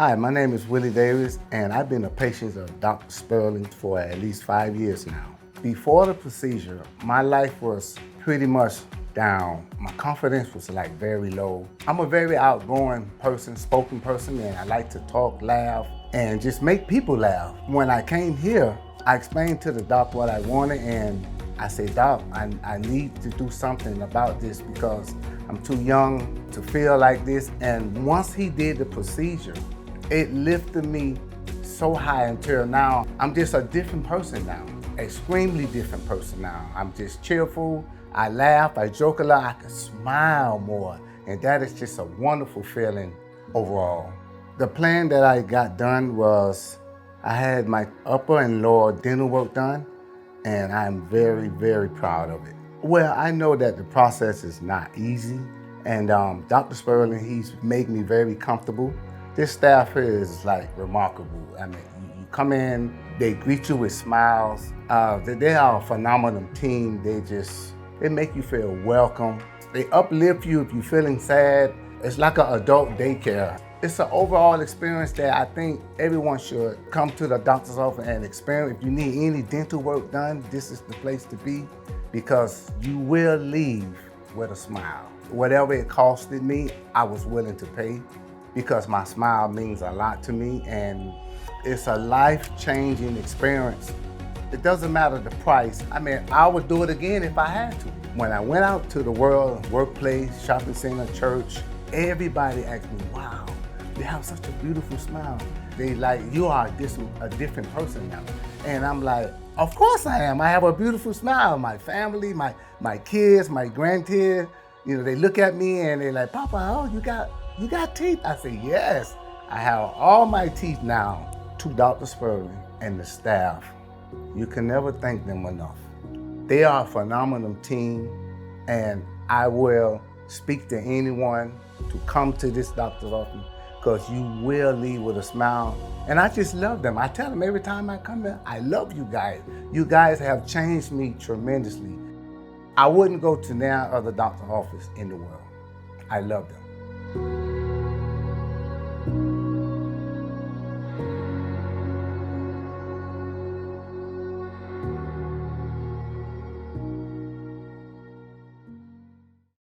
Hi, my name is Willie Davis, and I've been a patient of Dr. Sperling for at least 5 years now. Before the procedure, my life was pretty much down. My confidence was like very low. I'm a very outgoing person, spoken person, and I like to talk, laugh, and just make people laugh. When I came here, I explained to the doc what I wanted, and I said, Doc, I need to do something about this because I'm too young to feel like this. And once he did the procedure, it lifted me so high until now. I'm just a different person now, extremely different person now. I'm just cheerful, I laugh, I joke a lot, I can smile more. And that is just a wonderful feeling overall. The plan that I got done was I had my upper and lower dental work done, and I'm very, very proud of it. Well, I know that the process is not easy, and Dr. Sperling, he's made me very comfortable. This staff here is like remarkable. I mean, you come in, they greet you with smiles. They are a phenomenal team. They make you feel welcome. They uplift you if you're feeling sad. It's like an adult daycare. It's an overall experience that I think everyone should come to the doctor's office and experience. If you need any dental work done, this is the place to be because you will leave with a smile. Whatever it costed me, I was willing to pay because my smile means a lot to me, and it's a life-changing experience. It doesn't matter the price. I mean, I would do it again if I had to. When I went out to the world, workplace, shopping center, church, everybody asked me, wow, you have such a beautiful smile. They like, you are a different person now. And I'm like, of course I am. I have a beautiful smile. My family, my kids, my grandkids, they look at me and they're like, Papa, oh, you got teeth? I say, yes. I have all my teeth now. To Dr. Sperling and the staff, you can never thank them enough. They are a phenomenal team, and I will speak to anyone to come to this doctor's office because you will leave with a smile. And I just love them. I tell them every time I come in, I love you guys. You guys have changed me tremendously. I wouldn't go to any other doctor's office in the world. I love them.